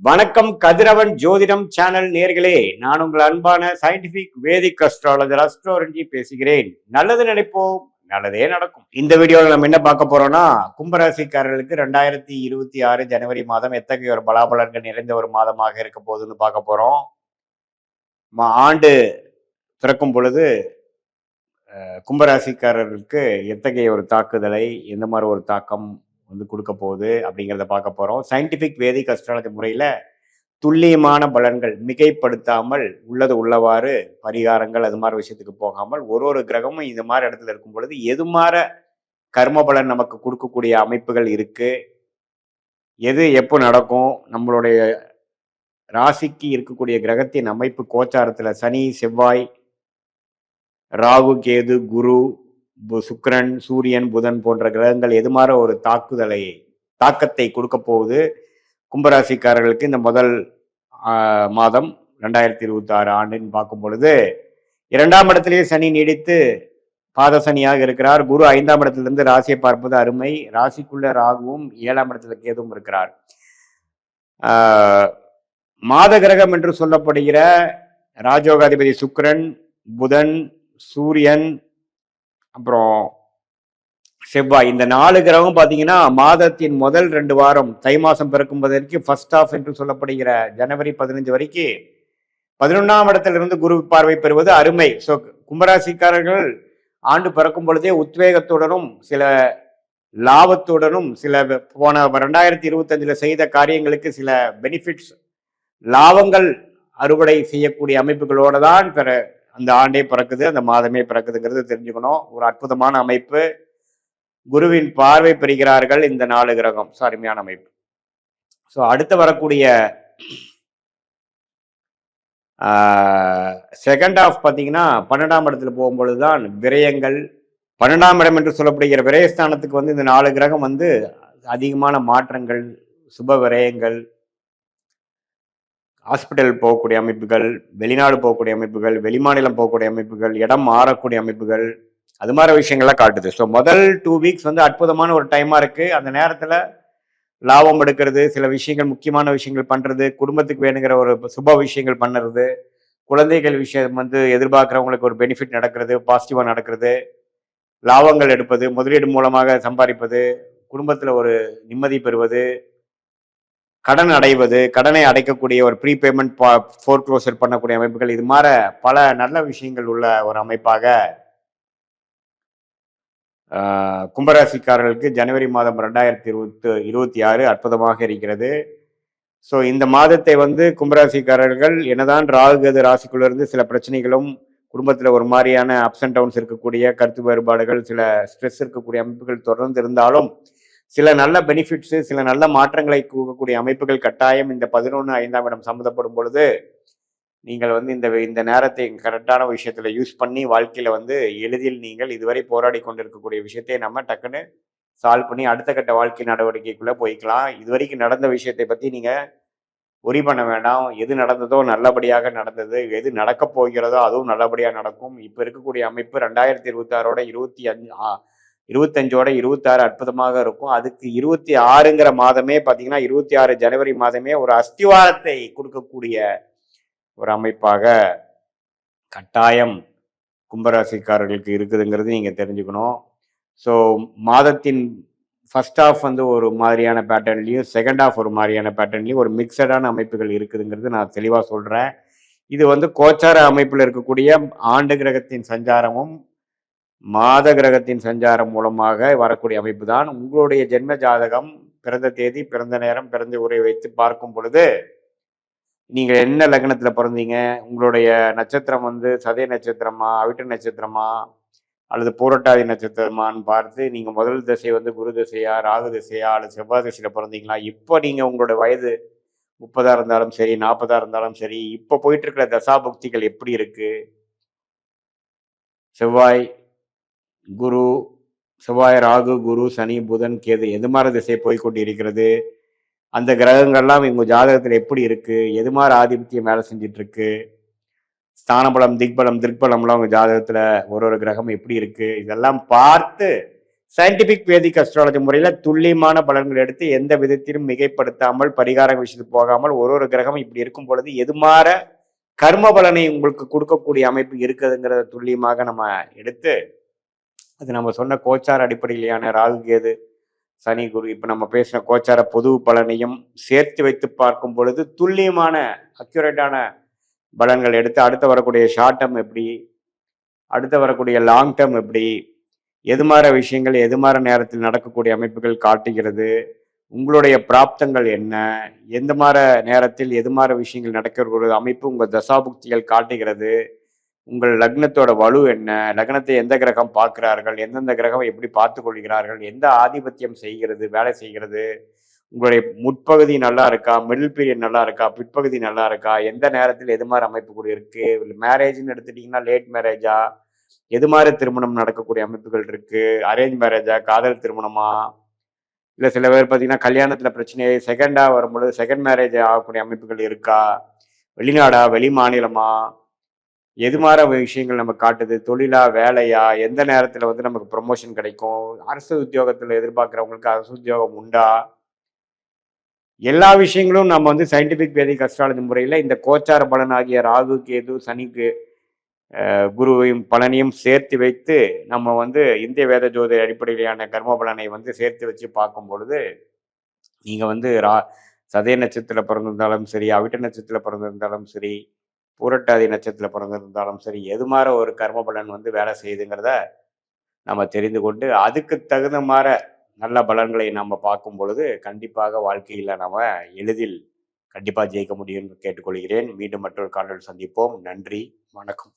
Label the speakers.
Speaker 1: வணக்கம் கதிரவன் ஜோதிடம் சேனல் நேர்களே, நான் உங்கள் அன்பான சயின்டிபிக் வேதிக் அஸ்ட்ராலஜர் அஸ்ட்ரோரஞ்சி பேசுகிறேன். நல்லது நினைப்போம், நல்லதே நடக்கும். இந்த வீடியோவில் நம்ம என்ன பார்க்க போறோம்னா, கும்பராசிக்காரர்களுக்கு 2026 ஜனவரி மாதம் எத்தகைய ஒரு பலாபலன்கள் நிறைந்த ஒரு மாதமாக இருக்க போகுதுன்னு பார்க்க போறோம். ஆண்டு பிறக்கும் பொழுது கும்பராசிக்காரர்களுக்கு எத்தகைய ஒரு தாக்குதலை, எந்த மாதிரி ஒரு தாக்கம் கொடுக்க போகுது அப்படிங்கிறத பார்க்க போறோம். சயின்டிபிக் வேதிக் அஸ்ட்ராலஜி முறையில துல்லியமான பலன்கள், மிகைப்படுத்தாமல் உள்ளது உள்ளவாறு பரிகாரங்கள் அது மாதிரி விஷயத்துக்கு போகாமல் ஒரு கிரகமும் இந்த மாதிரி இடத்துல இருக்கும் பொழுது எது மாதிரி கர்ம பலன் நமக்கு கொடுக்கக்கூடிய அமைப்புகள் இருக்கு, எது எப்போ நடக்கும், நம்மளுடைய ராசிக்கு இருக்கக்கூடிய கிரகத்தின் அமைப்பு கோச்சாரத்துல சனி, செவ்வாய், ராகு, கேது, குரு, சுக்கிரன், சூரியன், புதன் போன்ற கிரகங்கள் எது மாதிரி ஒரு தாக்கத்தை கொடுக்க போகுது கும்பராசிக்காரர்களுக்கு இந்த முதல் மாதம் 2026 ஆண்டுன்னு பார்க்கும் பொழுது, 2ஆம் இடத்திலேயே சனி நீடித்து பாத சனியாக இருக்கிறார். குரு 5ஆம் இடத்திலிருந்து ராசியை பார்ப்பது அருமை. ராசிக்குள்ள ராகுவும் 7ஆம் இடத்துல கேதுவும் இருக்கிறார். மாத கிரகம் என்று சொல்லப்படுகிற ராஜயோகாதிபதி சுக்கிரன், புதன், சூரியன், அப்புறம் செவ்வாய், இந்த 4 கிரகம் பார்த்தீங்கன்னா மாதத்தின் முதல் 2 வாரம் தை மாசம் பிறக்கும்போதற்கு ஃபர்ஸ்ட் ஆஃப் என்று சொல்லப்படுகிற ஜனவரி 15 வரைக்கும் 11ஆம் இடத்திலிருந்து குரு பார்வை பெறுவது அருமை. ஸோ கும்பராசிக்காரர்கள் ஆண்டு பிறக்கும் பொழுதே உத்வேகத்துடனும் சில லாபத்துடனும் சில போன 2025 செய்த காரியங்களுக்கு சில பெனிஃபிட்ஸ், லாபங்கள் அறுவடை செய்யக்கூடிய அமைப்புகளோடு தான் அந்த ஆண்டே பிறக்குது, அந்த மாதமே பிறக்குதுங்கிறது தெரிஞ்சுக்கணும். ஒரு அற்புதமான அமைப்பு. குருவின் பார்வை பெறுகிறார்கள் இந்த 4 கிரகம். அருமையான அமைப்பு. ஸோ அடுத்து வரக்கூடிய செகண்ட் ஆஃப் பார்த்தீங்கன்னா 12ஆம் இடத்துல போகும்பொழுதுதான் விரயங்கள், 12ஆம் இடம் என்று சொல்லப்படுகிற விரயஸ்தானத்துக்கு இந்த 4 கிரகம் அதிகமான மாற்றங்கள், சுப விரயங்கள், ஹாஸ்பிட்டல் போகக்கூடிய அமைப்புகள், வெளிநாடு போகக்கூடிய அமைப்புகள், வெளிமாநிலம் போகக்கூடிய அமைப்புகள், இடம் மாறக்கூடிய அமைப்புகள், அது மாதிரி விஷயங்கள்லாம் காட்டுது. ஸோ முதல் 2 வீக்ஸ் அற்புதமான ஒரு டைமாக இருக்குது. அந்த நேரத்தில் லாபம் எடுக்கிறது, சில விஷயங்கள், முக்கியமான விஷயங்கள் பண்ணுறது, குடும்பத்துக்கு வேணுங்கிற ஒரு சுப விஷயங்கள் பண்ணுறது, குழந்தைகள் விஷயம் எதிர்பார்க்குறவங்களுக்கு ஒரு பெனிஃபிட் நடக்கிறது, பாசிட்டிவாக நடக்கிறது, லாபங்கள் எடுப்பது, முதலீடு மூலமாக சம்பாதிப்பது, குடும்பத்தில் ஒரு நிம்மதி பெறுவது, கடன் அடைவது, கடனை அடைக்கக்கூடிய ஒரு ப்ரீபேமெண்ட் ஃபோர்க்ளோசர் பண்ணக்கூடிய அமைப்புகள், இது மாதிரி பல நல்ல விஷயங்கள் உள்ள ஒரு அமைப்பாக கும்பராசிக்காரர்களுக்கு ஜனவரி மாதம் 2026 அற்புதமாக இருக்கிறது. ஸோ இந்த மாதத்தை கும்பராசிக்காரர்கள் என்னதான் ராகுகது ராசிக்குள்ள இருந்து சில பிரச்சனைகளும், குடும்பத்தில் ஒரு மாதிரியான அப்ஸ் அண்ட் டவுன்ஸ் இருக்கக்கூடிய கருத்து வேறுபாடுகள், சில ஸ்ட்ரெஸ் இருக்கக்கூடிய அமைப்புகள் தொடர்ந்து இருந்தாலும் சில நல்ல பெனிஃபிட்ஸு, சில நல்ல மாற்றங்களை கூறக்கூடிய அமைப்புகள் கட்டாயம் இந்த 11/5ஆம் இடம் சம்மந்தப்படும் பொழுது நீங்கள் இந்த நேரத்தை கரெக்டான விஷயத்துல யூஸ் பண்ணி வாழ்க்கையில எளிதில் நீங்கள் இதுவரை போராடி கொண்டிருக்கக்கூடிய விஷயத்தை நம்ம டக்குன்னு சால்வ் பண்ணி அடுத்த கட்ட வாழ்க்கை நடவடிக்கைக்குள்ள போய்க்கலாம். இதுவரைக்கும் நடந்த விஷயத்தை பத்தி நீங்க ஒரி பண்ண வேண்டாம். எது நடந்ததோ நல்லபடியாக நடந்தது, எது நடக்க போகிறதோ அதுவும் நல்லபடியாக நடக்கும். இப்ப இருக்கக்கூடிய அமைப்பு 2026ஓட 25ஓட 26 அற்புதமாக இருக்கும். அதுக்கு 26ங்கிற மாதமே பார்த்தீங்கன்னா 26 ஜனவரி மாதமே ஒரு அஸ்திவாரத்தை கொடுக்கக்கூடிய ஒரு அமைப்பாக கட்டாயம் கும்பராசிக்காரர்களுக்கு இருக்குதுங்கிறது நீங்கள் தெரிஞ்சுக்கணும். ஸோ மாதத்தின் ஃபர்ஸ்ட் ஆஃப் ஒரு மாதிரியான பேட்டர்ன்லையும் செகண்ட் ஆஃப் ஒரு மாதிரியான பேட்டர்ன்லையும் ஒரு மிக்சடான அமைப்புகள் இருக்குதுங்கிறது நான் தெளிவாக சொல்கிறேன். இது கோச்சார அமைப்பில் இருக்கக்கூடிய ஆண்டு கிரகத்தின் சஞ்சாரமும் மாத கிரகத்தின் சஞ்சாரம் மூலமாக வரக்கூடிய அமைப்பு தான். உங்களுடைய ஜென்ம ஜாதகம், பிறந்த தேதி, பிறந்த நேரம், பிறந்த உரை வைத்து பார்க்கும் பொழுது நீங்கள் என்ன லக்னத்துல பிறந்தீங்க, உங்களுடைய நட்சத்திரம் சதய நட்சத்திரமா, அவிட்ட நட்சத்திரமா, அல்லது பூரட்டாதி நட்சத்திரமான்னு பார்த்து நீங்க முதல் திசை குரு திசையா, ராகு திசையா, அல்லது செவ்வாய் திசையில பிறந்தீங்களா, இப்போ நீங்க உங்களோட வயது 30ஆ இருந்தாலும் சரி, 40ஆ இருந்தாலும் சரி, இப்போ போயிட்டு இருக்கிற தசாபுக்திகள் எப்படி இருக்கு, செவ்வாய் குரு, செவ்வாய் ராகு, குரு, சனி, புதன், கேது எது மாதிரி திசை போய்கொண்டு இருக்கிறது, அந்த கிரகங்கள்லாம் இவங்க ஜாதகத்தில் எப்படி இருக்கு, எது மாதிரி ஆதிபத்தியம் வேலை செஞ்சிட்டு இருக்கு, ஸ்தானபலம், திக்பலம், திருப்பலம்லாம் உங்க ஜாதகத்துல ஒரு கிரகம் எப்படி இருக்கு, இதெல்லாம் பார்த்து சயின்டிபிக் வேதிக் அஸ்ட்ராலஜி முறையில துல்லியமான பலன்கள் எடுத்து எந்த விதத்திலும் மிகைப்படுத்தாமல் பரிகார விஷயத்துக்கு போகாமல் ஒரு ஒரு கிரகம் இப்படி இருக்கும் பொழுது எது மாற கர்ம பலனை உங்களுக்கு கொடுக்கக்கூடிய அமைப்பு இருக்குதுங்கிறத துல்லியமாக நம்ம எடுத்து அது நம்ம சொன்ன கோச்சார அடிப்படையிலான ராகு கேது சனி குரு இப்ப நம்ம பேசின கோச்சார பொது பலனையும் சேர்த்து வைத்து பார்க்கும் பொழுது துல்லியமான அக்யூரேட்டான பலன்கள் எடுத்து அடுத்து வரக்கூடிய ஷார்ட் டேர்ம் எப்படி, அடுத்து வரக்கூடிய லாங் டேர்ம் எப்படி, எது மாற விஷயங்கள் எது மாற நேரத்தில் நடக்கக்கூடிய அமைப்புகள் காட்டுகிறது, உங்களுடைய பிராப்தங்கள் என்ன, எந்த மாற நேரத்தில் எது மாற விஷயங்கள் நடக்கிற ஒரு அமைப்பு உங்கள் தசாபுக்திகள் காட்டுகிறது, உங்கள் லக்னத்தோட வலு என்ன, லக்னத்தை எந்த கிரகம் பார்க்கிறார்கள், எந்தெந்த கிரகம் எப்படி பார்த்து கொள்கிறார்கள், எந்த ஆதிபத்தியம் செய்கிறது வேலை செய்கிறது, உங்களுடைய முற்பகுதி நல்லா இருக்கா, மிடில் பீரியட் நல்லா இருக்கா, பிற்பகுதி நல்லா இருக்கா, எந்த நேரத்தில் எது மாதிரி அமைப்பு கூட இருக்கு, மேரேஜ்னு எடுத்துட்டீங்கன்னா லேட் மேரேஜா, எது மாதிரி திருமணம் நடக்கக்கூடிய அமைப்புகள் இருக்கு, அரேஞ்ச் மேரேஜா, காதல் திருமணமா, இல்லை சில பேர் பார்த்தீங்கன்னா கல்யாணத்தில் பிரச்சனை செகண்டாக வரும்பொழுது செகண்ட் மேரேஜ் ஆகக்கூடிய அமைப்புகள் இருக்கா, வெளிநாடா வெளி மாநிலமா, எது மாதிரி விஷயங்கள் நம்ம காட்டுது, தொழிலா வேலையா, எந்த நேரத்தில் வந்து நமக்கு ப்ரொமோஷன் கிடைக்கும், அரசு உத்தியோகத்தில் எதிர்பார்க்குறவங்களுக்கு அரசு உத்தியோகம் உண்டா, எல்லா விஷயங்களும் நம்ம வந்து சயின்டிபிக் வேதிக் அஸ்ட்ராலஜி முறையில் இந்த கோச்சார பலன் ஆகிய ராகு கேது சனிக்கு குருவையும் பலனையும் சேர்த்து வைத்து நம்ம வந்து இந்திய வேத ஜோதி அடிப்படையிலான கர்ம பலனை வந்து சேர்த்து வச்சு பார்க்கும் பொழுது நீங்கள் வந்து சதய நட்சத்திரத்தில் பிறந்திருந்தாலும் சரி, அவிட்ட நட்சத்திரத்தில் பிறந்திருந்தாலும் சரி, பூரட்டாதி நட்சத்திரத்தில் பிறந்திருந்தாலும் சரி, எது மாதிரி ஒரு கர்ம பலன் வந்து வேலை செய்யுதுங்கிறத நம்ம தெரிந்து கொண்டு அதுக்கு தகுந்த மாதிரி நல்ல பலன்களை நம்ம பார்க்கும் பொழுது கண்டிப்பாக வாழ்க்கையில் நம்ம எளிதில் கண்டிப்பாக ஜெயிக்க முடியும்னு கேட்டுக்கொள்கிறேன். மீண்டும் மற்றொரு காணொலியில் சந்திப்போம். நன்றி, வணக்கம்.